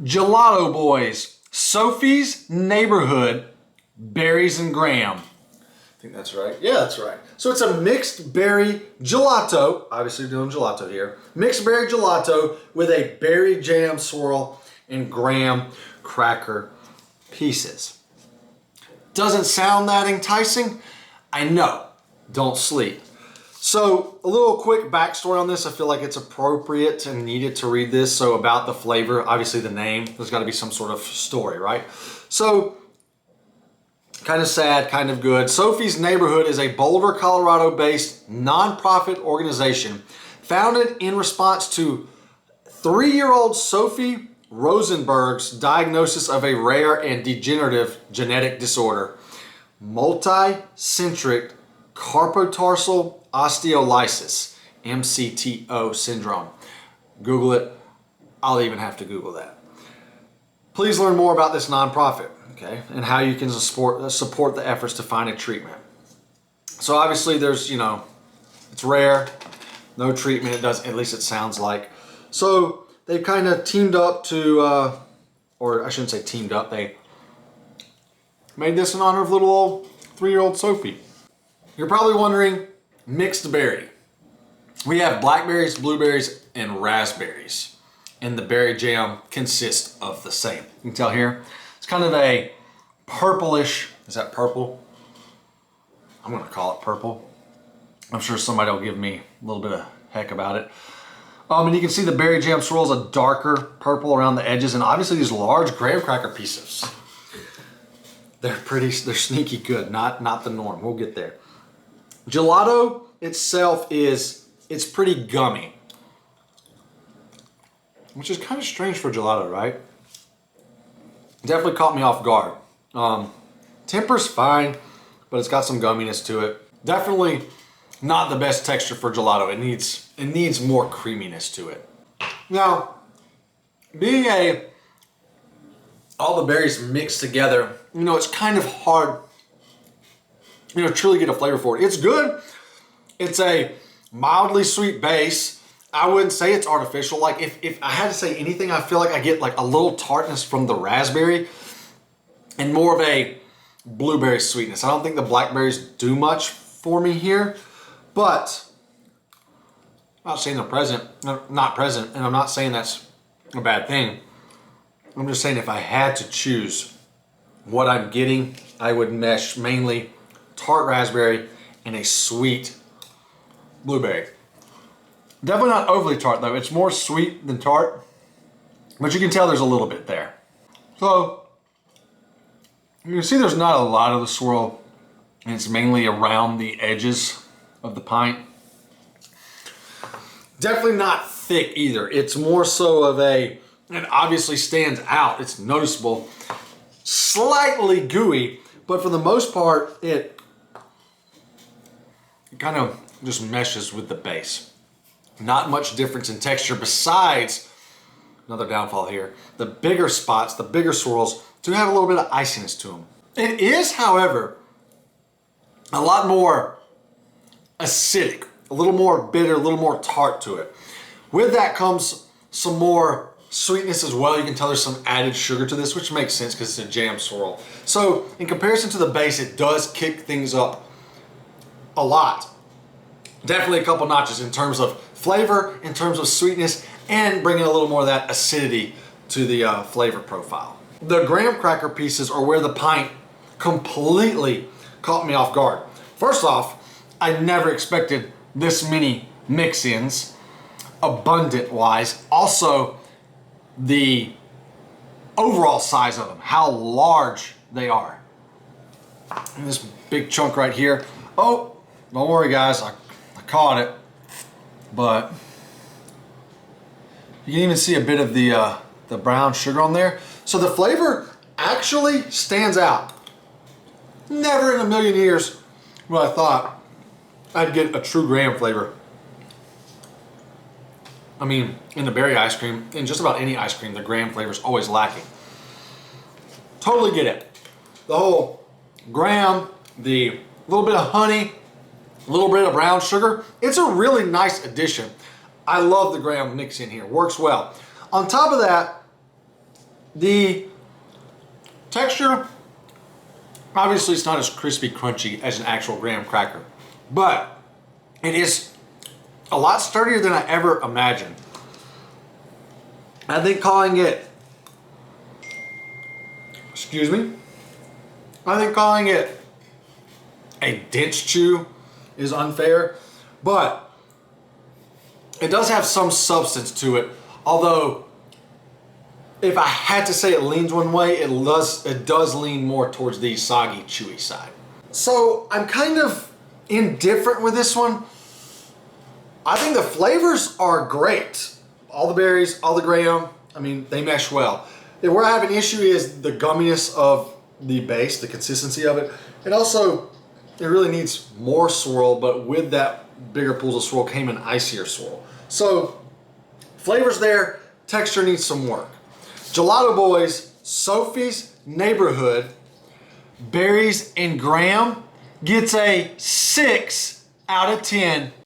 Gelato Boys, Sophie's Neighborhood, Berries and Graham. I think that's right. Yeah, that's right. So it's a mixed berry gelato. Obviously doing gelato here. Mixed berry gelato with a berry jam swirl and graham cracker pieces. Doesn't sound that enticing? I know. Don't sleep. So a little quick backstory on this. I feel like it's appropriate and needed to read this. So about the flavor, obviously the name, there's got to be some sort of story, right? So kind of sad, kind of good. Sophie's Neighborhood is a Boulder, Colorado-based nonprofit organization founded in response to 3-year-old Sophie Rosenberg's diagnosis of a rare and degenerative genetic disorder, multicentric carpotarsal osteolysis, MCTO syndrome. Google it. I'll even have to Google that. Please learn more about this nonprofit, okay, and how you can support the efforts to find a treatment. So obviously there's, it's rare, no treatment, it does, at least it sounds like. So they kind of teamed up to, or I shouldn't say teamed up, they made this in honor of little old 3-year-old Sophie. You're probably wondering, mixed berry. We have blackberries, blueberries, and raspberries. And the berry jam consists of the same. You can tell here, it's kind of a purplish, is that purple? I'm gonna call it purple. I'm sure somebody will give me a little bit of heck about it. And you can see the berry jam swirls a darker purple around the edges, and obviously these large graham cracker pieces. They're sneaky good, not the norm. We'll get there. Gelato itself it's pretty gummy, which is kind of strange for gelato, right? Definitely caught me off guard. Temper's fine, but it's got some gumminess to it. Definitely not the best texture for gelato. It needs more creaminess to it. Now, being all the berries mixed together, it's kind of hard, truly get a flavor for it. It's good. It's a mildly sweet base. I wouldn't say it's artificial. Like if I had to say anything, I feel like I get like a little tartness from the raspberry and more of a blueberry sweetness. I don't think the blackberries do much for me here, but I'm not saying they're not present, and I'm not saying that's a bad thing. I'm just saying if I had to choose what I'm getting, I would mesh mainly tart raspberry and a sweet blueberry. Definitely not overly tart though. It's more sweet than tart, but you can tell there's a little bit there. So you can see there's not a lot of the swirl, and it's mainly around the edges of the pint. Definitely not thick either. It's more so of it obviously stands out. It's noticeable. Slightly gooey, but for the most part, it kind of just meshes with the base. Not much difference in texture besides, another downfall here, the bigger spots, the bigger swirls do have a little bit of iciness to them. It is, however, a lot more acidic, a little more bitter, a little more tart to it. With that comes some more sweetness as well. You can tell there's some added sugar to this, which makes sense because it's a jam swirl. So in comparison to the base, it does kick things up a lot. Definitely a couple notches in terms of flavor, in terms of sweetness, and bringing a little more of that acidity to the flavor profile. The graham cracker pieces are where the pint completely caught me off guard. First off, I never expected this many mix-ins, abundant-wise. Also, the overall size of them, how large they are. And this big chunk right here. Oh, don't worry guys, I caught it, but you can even see a bit of the brown sugar on there. So the flavor actually stands out. Never in a million years would I thought I'd get a true graham flavor. I mean, in the berry ice cream, in just about any ice cream, the graham flavor is always lacking. Totally get it. The whole graham, the little bit of honey, a little bit of brown sugar. It's a really nice addition. I love the graham mix in here. Works well. On top of that, The texture, obviously it's not as crispy crunchy as an actual graham cracker, but it is a lot sturdier than I ever imagined. I think calling it, excuse me, I think calling it a dense chew is unfair, but it does have some substance to it. Although, if I had to say it leans one way, it does lean more towards the soggy, chewy side. So I'm kind of indifferent with this one. I think the flavors are great. All the berries, all the graham, I mean, they mesh well. Where I have an issue is the gumminess of the base, the consistency of it. And also, it really needs more swirl, but with that bigger pools of swirl came an icier swirl. So, flavors there, texture needs some work. Gelato Boys, Sophie's Neighborhood, Berries and Graham gets a 6 out of 10.